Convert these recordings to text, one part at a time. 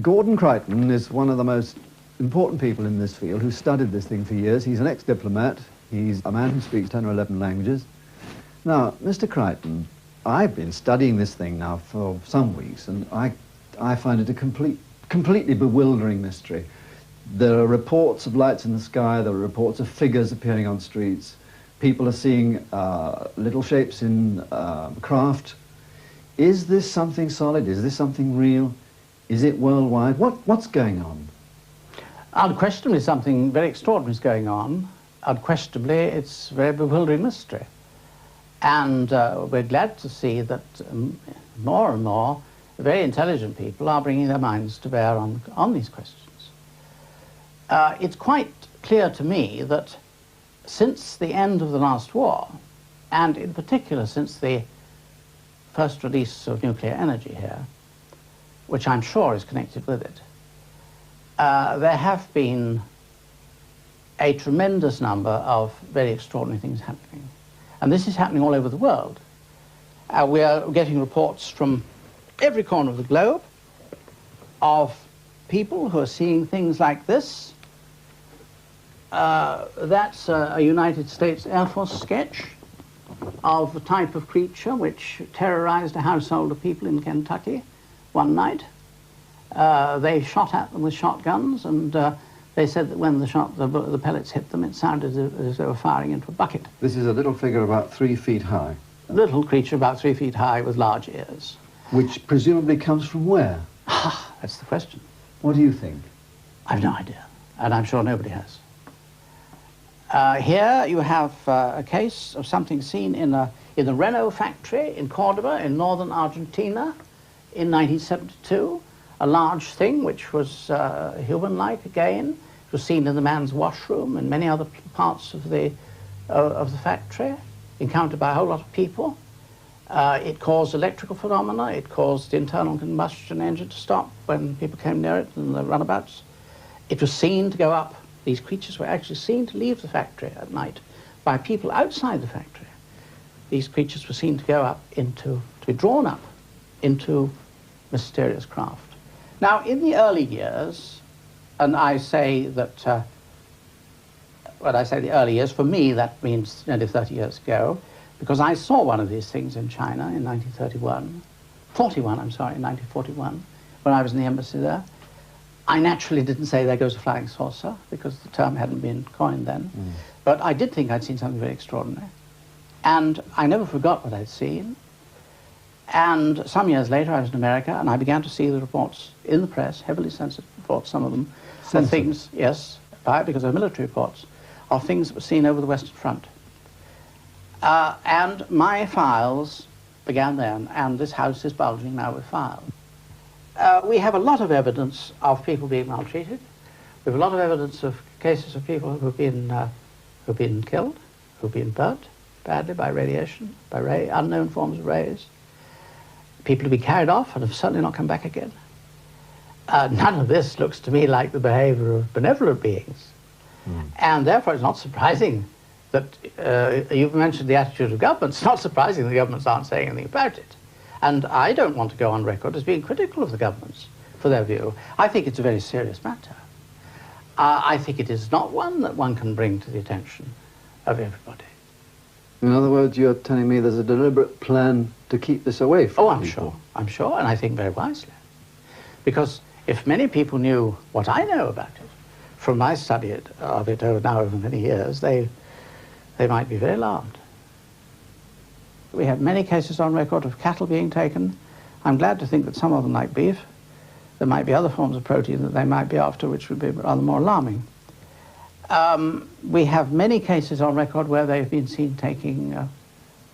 Gordon Creighton is one of the most important people in this field who studied this thing for years. He's an ex-diplomat. He's a man who speaks 10 or 11 languages. Now, Mr. Creighton, I've been studying this thing now for some weeks, and I find it a completely bewildering mystery. There are reports of lights in the sky, there are reports of figures appearing on streets. People are seeing little shapes in craft. Is this something solid? Is this something real? Is it worldwide? What's going on? Unquestionably something very extraordinary is going on. Unquestionably it's a very bewildering mystery. And we're glad to see that more and more very intelligent people are bringing their minds to bear on these questions. It's quite clear to me that since the end of the last war, and in particular since the first release of nuclear energy here, which I'm sure is connected with it, there have been a tremendous number of very extraordinary things happening. And this is happening all over the world. We are getting reports from every corner of the globe of people who are seeing things like this. That's a United States Air Force sketch of the type of creature which terrorized a household of people in Kentucky one night. They shot at them with shotguns, and they said that when the pellets hit them, it sounded as they were firing into a bucket. This is a little figure about 3 feet high. A little creature about 3 feet high with large ears. Which presumably comes from where? That's the question. What do you think? I've no idea, and I'm sure nobody has. Here you have a case of something seen in the Renault factory in Cordoba in northern Argentina in 1972. A large thing which was human-like again. It was seen in the man's washroom and many other parts of the factory, encountered by a whole lot of people. It caused electrical phenomena. It caused the internal combustion engine to stop when people came near it in the runabouts. It was seen to go up. These creatures were actually seen to leave the factory at night by people outside the factory. These creatures were seen to go up to be drawn up into mysterious craft. Now, in the early years, and I say that, when I say the early years, for me that means nearly 30 years ago, because I saw one of these things in China in 1941, when I was in the embassy there. I naturally didn't say there goes a flying saucer, because the term hadn't been coined then. But I did think I'd seen something very extraordinary. And I never forgot what I'd seen. And some years later, I was in America, and I began to see the reports in the press, heavily censored reports, some of them, of things, yes, because they're military reports, of things that were seen over the Western Front. And my files began then, and this house is bulging now with files. We have a lot of evidence of people being maltreated. We have a lot of evidence of cases of people who've been killed, who've been burnt badly by radiation, by unknown forms of rays. People have been carried off and have certainly not come back again. None of this looks to me like the behavior of benevolent beings. And therefore it's not surprising that, you've mentioned the attitude of governments, it's not surprising the governments aren't saying anything about it. And I don't want to go on record as being critical of the governments for their view. I think it's a very serious matter. I think it is not one that one can bring to the attention of everybody. In other words, you're telling me there's a deliberate plan to keep this away from people? I'm sure, and I think very wisely. Because if many people knew what I know about it, from my study of it over many years, they might be very alarmed. We have many cases on record of cattle being taken. I'm glad to think that some of them like beef. There might be other forms of protein that they might be after, which would be rather more alarming. We have many cases on record where they've been seen taking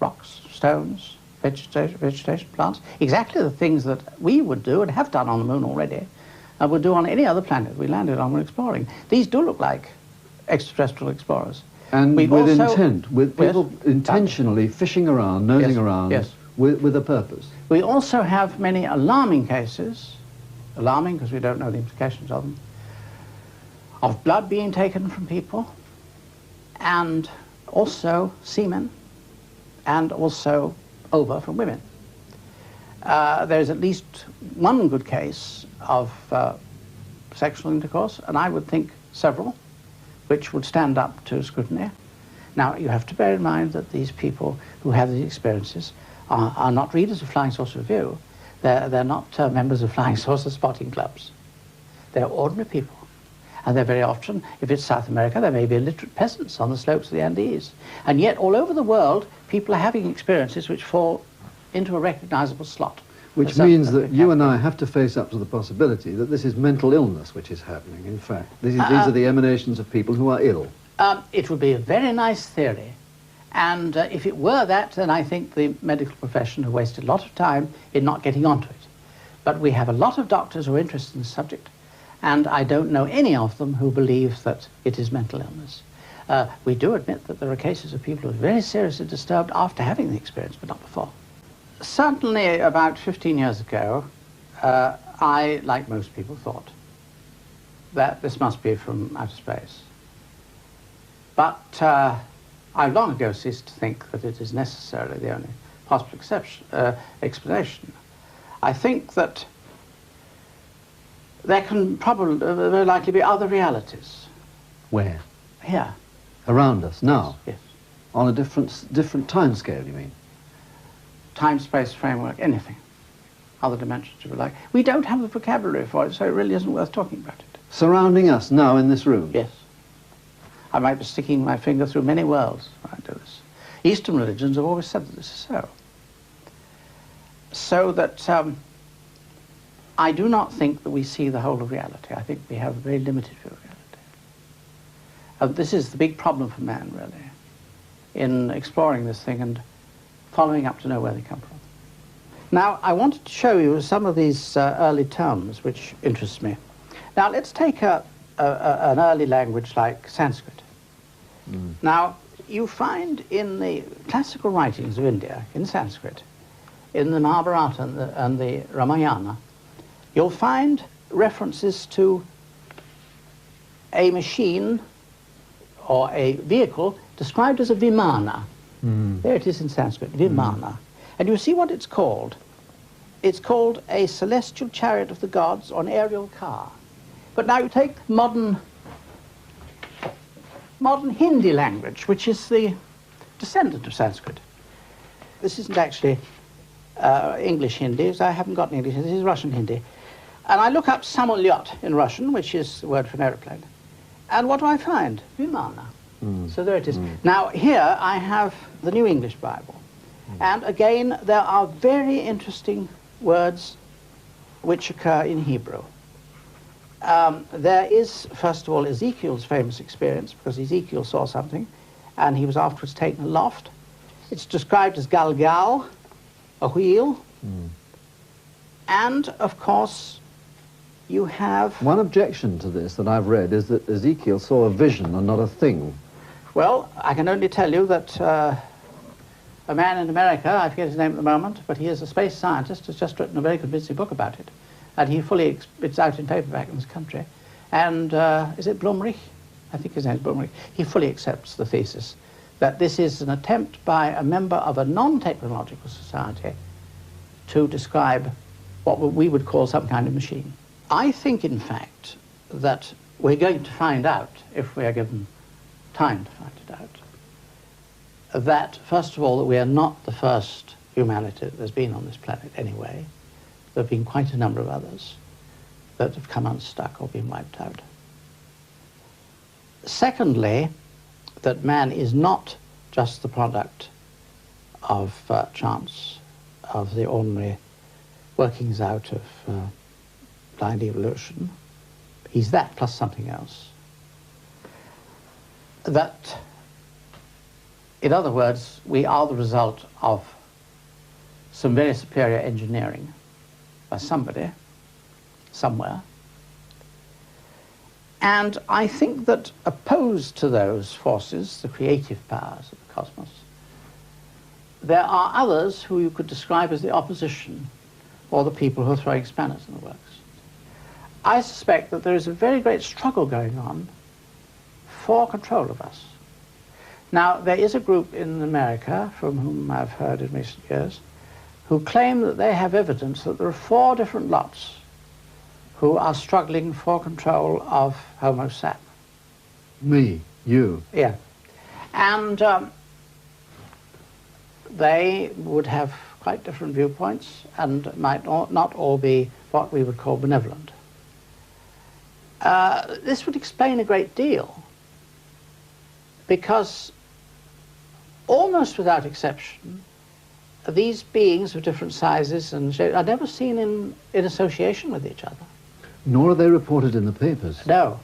rocks, stones, vegetation, plants, exactly the things that we would do and have done on the moon already, and would do on any other planet we landed on when exploring. These do look like extraterrestrial explorers. And with intent, with people intentionally fishing around, nosing around, with a purpose. We also have many alarming cases, alarming because we don't know the implications of them, of blood being taken from people, and also semen, and also ova from women. there's at least one good case of sexual intercourse, and I would think several, which would stand up to scrutiny. Now, you have to bear in mind that these people who have these experiences are not readers of Flying Saucer Review. They're not members of Flying Saucer spotting clubs. They're ordinary people. And they're very often, if it's South America, there may be illiterate peasants on the slopes of the Andes. And yet, all over the world, people are having experiences which fall into a recognizable slot. Which means that you and I have to face up to the possibility that this is mental illness which is happening, in fact. These are the emanations of people who are ill. It would be a very nice theory. And if it were that, then I think the medical profession have wasted a lot of time in not getting onto it. But we have a lot of doctors who are interested in the subject, and I don't know any of them who believe that it is mental illness. We do admit that there are cases of people who are very seriously disturbed after having the experience, but not before. Certainly about 15 years ago, I, like most people, thought that this must be from outer space. But I long ago ceased to think that it is necessarily the only possible explanation. I think that there can probably very likely be other realities. Where? Here. Around us, now? Yes. On a different time scale, you mean? Time, space, framework, anything. Other dimensions, if you like. We don't have the vocabulary for it, so it really isn't worth talking about it. Surrounding us now in this room? Yes. I might be sticking my finger through many worlds when I do this. Eastern religions have always said that this is so. So that I do not think that we see the whole of reality. I think we have a very limited view of reality. This is the big problem for man, really, in exploring this thing and following up to know where they come from. Now, I wanted to show you some of these early terms which interest me. Now, let's take an early language like Sanskrit. Now, you find in the classical writings of India, in Sanskrit, in the Mahabharata and the Ramayana, you'll find references to a machine or a vehicle described as a vimana. There it is in Sanskrit, vimana. And you see what it's called. It's called a celestial chariot of the gods or an aerial car. But now you take modern Hindi language, which is the descendant of Sanskrit. This isn't actually English Hindi, so I haven't got an English Hindi, this is Russian Hindi. And I look up samolyot in Russian, which is the word for an aeroplane. And what do I find? Vimana. So there it is. Now here I have the New English Bible. And again, there are very interesting words which occur in Hebrew. There is, first of all, Ezekiel's famous experience, because Ezekiel saw something, and he was afterwards taken aloft. It's described as galgal, a wheel. And, of course, you have... One objection to this that I've read is that Ezekiel saw a vision and not a thing. Well, I can only tell you that a man in America, I forget his name at the moment, but he is a space scientist, has just written a very convincing book about it. And he fully, it's out in paperback in this country. And is it Blumrich? I think his name is Blumrich. He fully accepts the thesis that this is an attempt by a member of a non-technological society to describe what we would call some kind of machine. I think, in fact, that we're going to find out, if we are given time to find it out, that, first of all, that we are not the first humanity that there's been on this planet anyway. There have been quite a number of others that have come unstuck or been wiped out. Secondly, that man is not just the product of chance, of the ordinary workings out of blind evolution. He's that plus something else. That, in other words, we are the result of some very superior engineering by somebody, somewhere. And I think that opposed to those forces, the creative powers of the cosmos, there are others who you could describe as the opposition, or the people who are throwing spanners in the works. I suspect that there is a very great struggle going on for control of us. Now, there is a group in America, from whom I've heard in recent years, who claim that they have evidence that there are 4 different lots who are struggling for control of Homo sap. Me, you. Yeah. And they would have quite different viewpoints and might not all be what we would call benevolent. This would explain a great deal, because almost without exception, these beings of different sizes and shapes are never seen in association with each other. Nor are they reported in the papers. No.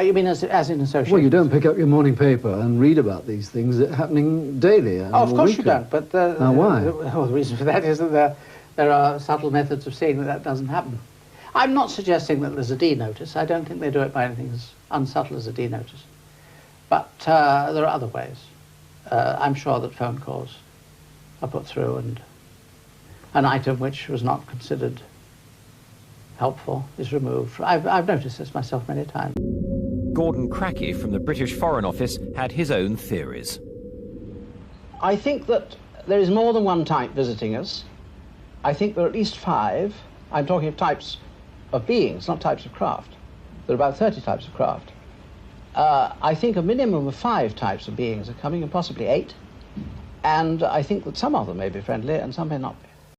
You mean as in association? Well, you don't pick up your morning paper and read about these things happening daily. Oh, of course you don't. But now, why? The reason for that is that there are subtle methods of seeing that that doesn't happen. I'm not suggesting that there's a D notice. I don't think they do it by anything as unsubtle as a D notice. But there are other ways. I'm sure that phone calls are put through, and an item which was not considered helpful is removed. I've noticed this myself many times. Gordon Creighton from the British Foreign Office had his own theories. I think that there is more than one type visiting us. I think there are at least 5. I'm talking of types of beings, not types of craft. There are about 30 types of craft. I think a minimum of 5 types of beings are coming, and possibly 8. And I think that some of them may be friendly and some may not be.